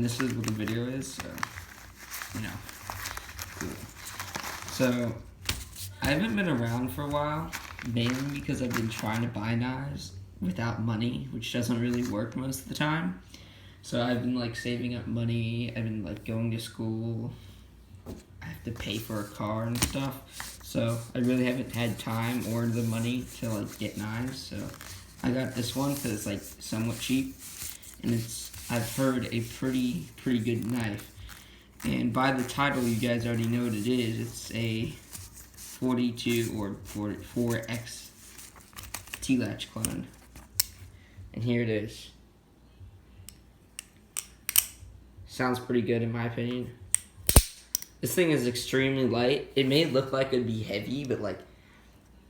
and this is what the video is, so, you know, cool. So, I haven't been around for a while, mainly because I've been trying to buy knives without money, which doesn't really work most of the time. So I've been like saving up money, I've been like going to school, I have to pay for a car and stuff. So I really haven't had time or the money to like get knives. So I got this one because it's like somewhat cheap, and I've heard a pretty good knife. And by the title, you guys already know what it is. It's a 42 or 44X Latch clone. And here it is. Sounds pretty good in my opinion. This thing is extremely light. It may look like it'd be heavy, but like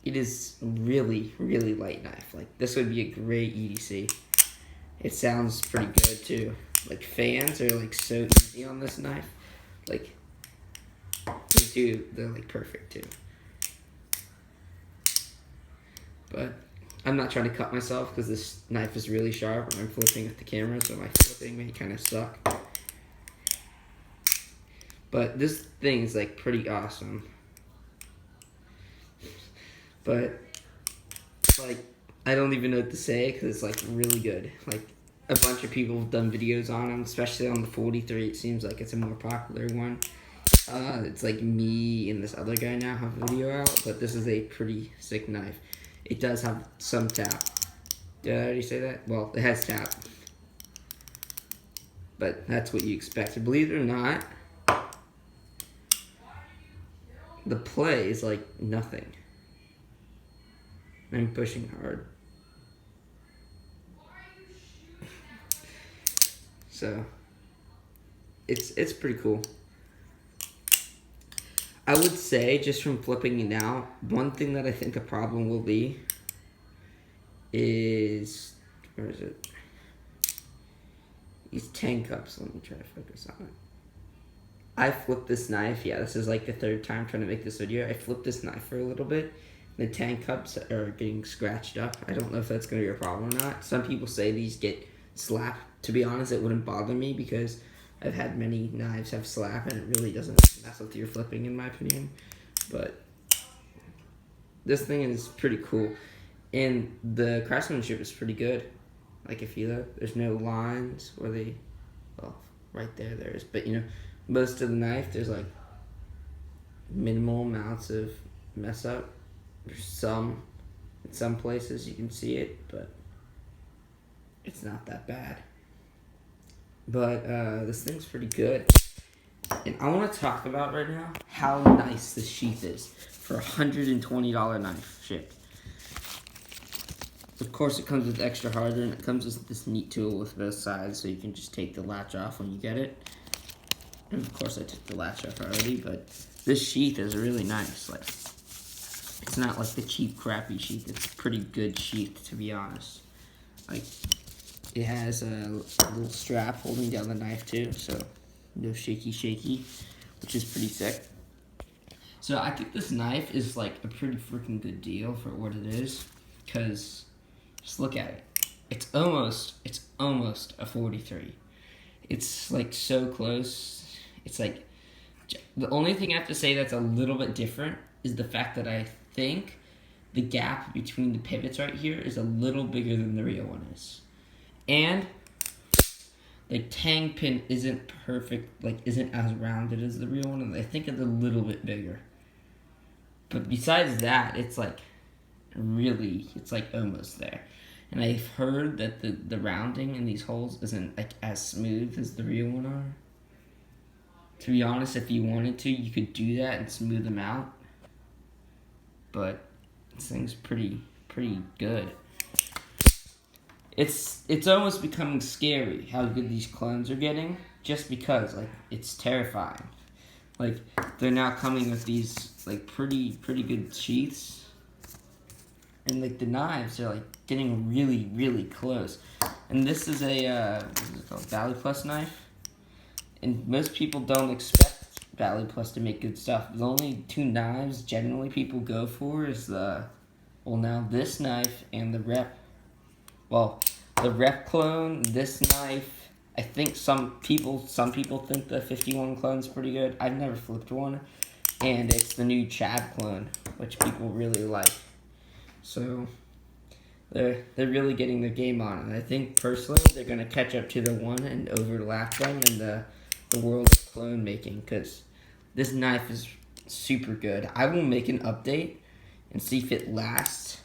it is really light knife. Like this would be a great EDC. It sounds pretty good too. Like fans are like so easy on this knife. Like they're like perfect too. But I'm not trying to cut myself because this knife is really sharp and I'm flipping with the camera, so my flipping may kind of suck. But this thing is like pretty awesome. But like I don't even know what to say because it's like really good. Like a bunch of people have done videos on them, especially on the 43. It seems like it's a more popular one. It's like me and this other guy now have a video out, but this is a pretty sick knife. It does have some tap. Did I already say that? Well, it has tap. But that's what you expect. Believe it or not, the play is like nothing. I'm pushing hard. So, it's pretty cool. I would say, just from flipping it now, one thing that I think a problem will be is, where is it? These tang cups. Let me try to focus on it. I flipped this knife. Yeah, this is like the third time trying to make this video. I flipped this knife for a little bit. The tang cups are getting scratched up. I don't know if that's going to be a problem or not. Some people say these get slapped. To be honest, it wouldn't bother me because I've had many knives have slap and it really doesn't mess with your flipping in my opinion. But this thing is pretty cool. And the craftsmanship is pretty good. Like if you look, there's no lines where they, well, right there is. But you know, most of the knife, there's like minimal amounts of mess up. There's some, in some places you can see it, but it's not that bad. But this thing's pretty good. And I want to talk about right now how nice this sheath is for a $120 knife shipped. Of course, it comes with extra harder, and it comes with this neat tool with both sides, so you can just take the latch off when you get it. And of course, I took the latch off already, but this sheath is really nice. Like, it's not like the cheap, crappy sheath. It's a pretty good sheath, to be honest. Like, it has a little strap holding down the knife too, so no shaky, which is pretty sick. So I think this knife is like a pretty freaking good deal for what it is, because just look at it. It's almost a 43. It's like so close. It's like, the only thing I have to say that's a little bit different is the fact that I think the gap between the pivots right here is a little bigger than the real one is. And the tang pin isn't perfect, like isn't as rounded as the real one, and I think it's a little bit bigger. But besides that, it's like it's like almost there. And I've heard that the rounding in these holes isn't like as smooth as the real one are. To be honest, if you wanted to, you could do that and smooth them out. But this thing's pretty good. It's almost becoming scary how good these clones are getting, just because like it's terrifying. Like they're now coming with these like pretty good sheaths, and like the knives are like getting really close. And this is a what is it called, Valley Plus knife, and most people don't expect Valley Plus to make good stuff. The only two knives generally people go for is this knife and the Rep. Well, the Rep clone, this knife, I think some people think the 51 clone's pretty good. I've never flipped one, and it's the new Chad clone, which people really like. So they're really getting their game on, and I think personally they're gonna catch up to the one and overlap them in the world of clone making, because this knife is super good. I will make an update and see if it lasts,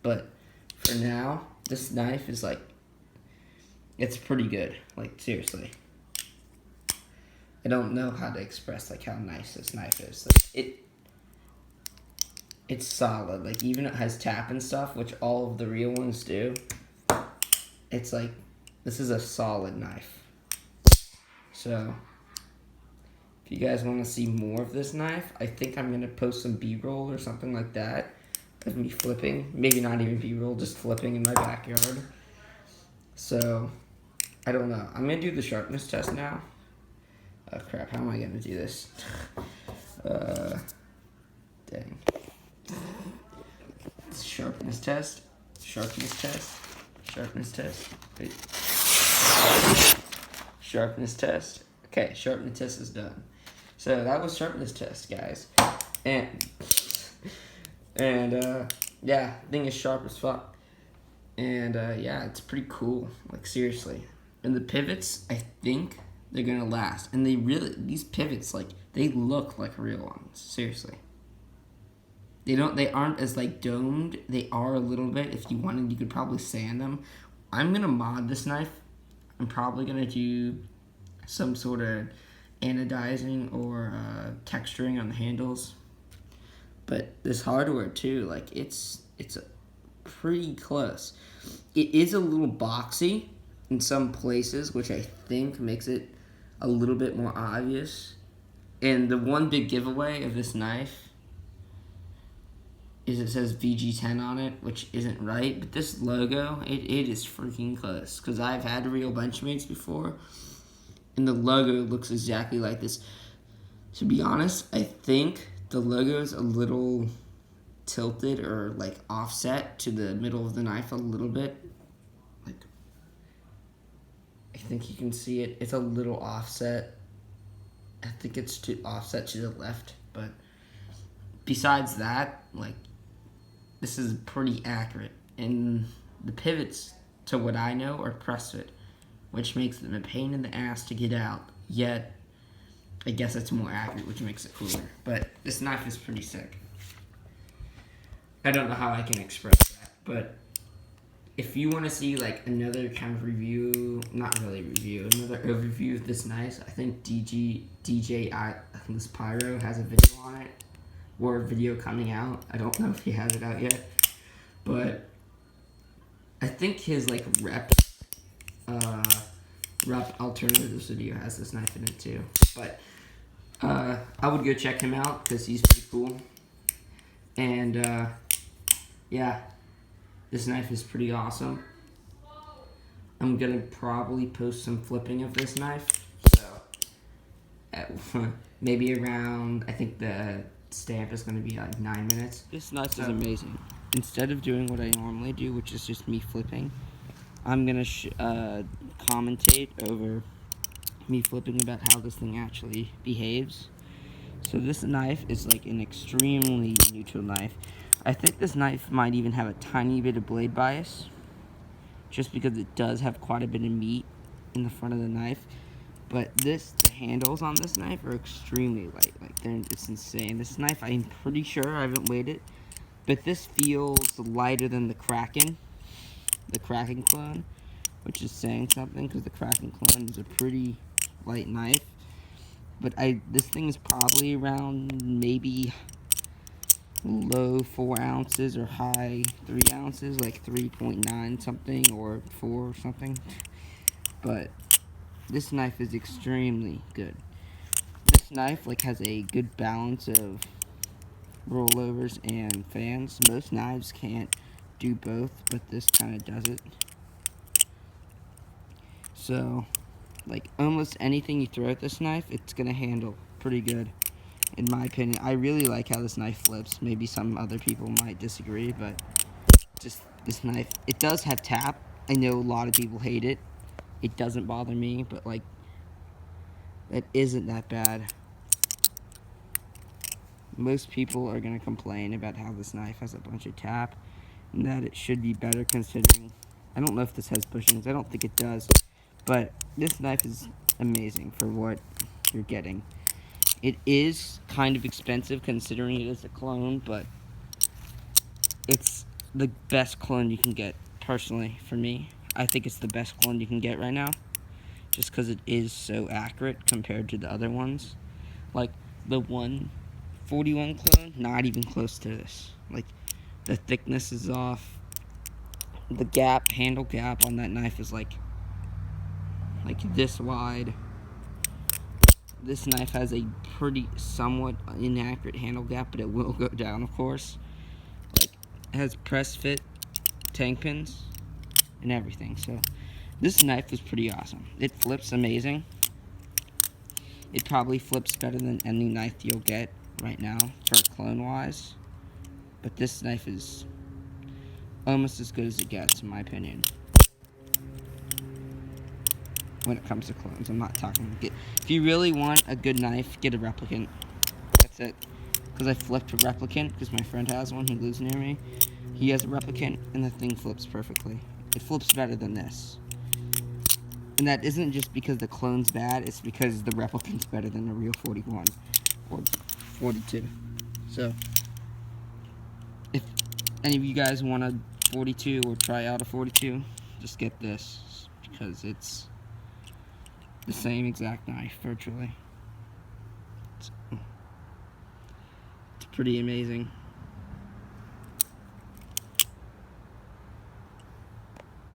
but for now, this knife is like, it's pretty good. Like, seriously. I don't know how to express like how nice this knife is. Like, it's solid. Like, even it has tap and stuff, which all of the real ones do. It's like, this is a solid knife. So if you guys want to see more of this knife, I think I'm gonna post some B-roll or something like that of me flipping. Maybe not even B-roll, just flipping in my backyard. So I don't know. I'm gonna do the sharpness test now. Oh crap, how am I gonna do this? Dang. Sharpness test. Sharpness test. Sharpness test. Wait. Sharpness test. Okay, sharpness test is done. So that was sharpness test, guys. And yeah, thing is sharp as fuck. And yeah, it's pretty cool. Like, seriously. And the pivots, I think they're gonna last. And these pivots, like, they look like real ones. Seriously. They aren't as like domed. They are a little bit. If you wanted, you could probably sand them. I'm gonna mod this knife. I'm probably gonna do some sort of anodizing or texturing on the handles. But this hardware too, like, it's pretty close. It is a little boxy in some places, which I think makes it a little bit more obvious. And the one big giveaway of this knife is it says VG10 on it, which isn't right. But this logo, it is freaking close. Because I've had real Benchmades before, and the logo looks exactly like this. To be honest, I think the logo is a little tilted or like offset to the middle of the knife a little bit. Like, I think you can see it. It's a little offset. I think it's offset to the left, but besides that, like, this is pretty accurate. And the pivots, to what I know, are press fit, which makes them a pain in the ass to get out. Yet, I guess it's more accurate, which makes it cooler. But this knife is pretty sick. I don't know how I can express that, but if you want to see like another kind of review, not really review, another overview of this knife, I think I think this Pyro has a video on it, or a video coming out. I don't know if he has it out yet, but I think his like rep alternatives video has this knife in it too. But I would go check him out because he's pretty cool. And yeah, this knife is pretty awesome. I'm gonna probably post some flipping of this knife. So maybe around, I think the stamp is gonna be like 9 minutes. This knife is amazing. Instead of doing what I normally do, which is just me flipping, I'm gonna commentate over me flipping about how this thing actually behaves. So this knife is like an extremely neutral knife. I think this knife might even have a tiny bit of blade bias, just because it does have quite a bit of meat in the front of the knife. But the handles on this knife are extremely light. Like, it's insane. This knife, I'm pretty sure, I haven't weighed it, but this feels lighter than the Kraken clone, which is saying something, because the Kraken clone is a pretty light knife. But this thing is probably around maybe low 4 ounces or high 3 ounces, like 3.9 something or 4 or something. But this knife is extremely good. This knife like has a good balance of rollovers and fans. Most knives can't do both, but this kind of does it. So, like, almost anything you throw at this knife, it's gonna handle pretty good, in my opinion. I really like how this knife flips. Maybe some other people might disagree, but just this knife, it does have tap. I know a lot of people hate it. it doesn't bother me, but like, that isn't that bad. Most people are going to complain about how this knife has a bunch of tap, and that it should be better considering. I don't know if this has bushings. I don't think it does. But this knife is amazing for what you're getting. It is kind of expensive considering it is a clone, but it's the best clone you can get, personally, for me. I think it's the best clone you can get right now, just because it is so accurate compared to the other ones. Like, the 141 clone, not even close to this. Like, the thickness is off. The handle gap on that knife is like this wide. This knife has a pretty somewhat inaccurate handle gap, but it will go down, of course. Like, it has press fit tank pins and everything. So this knife is pretty awesome. It flips amazing. It probably flips better than any knife you'll get right now for clone wise. But this knife is almost as good as it gets, in my opinion, when it comes to clones. I'm not talking. If you really want a good knife, get a replicant. That's it. Because I flipped a replicant, because my friend has one, he lives near me. He has a replicant, and the thing flips perfectly. It flips better than this. And that isn't just because the clone's bad, it's because the replicant's better than the real 41 or 42. So, if any of you guys want a 42 or try out a 42, just get this, because it's the same exact knife, virtually. It's pretty amazing.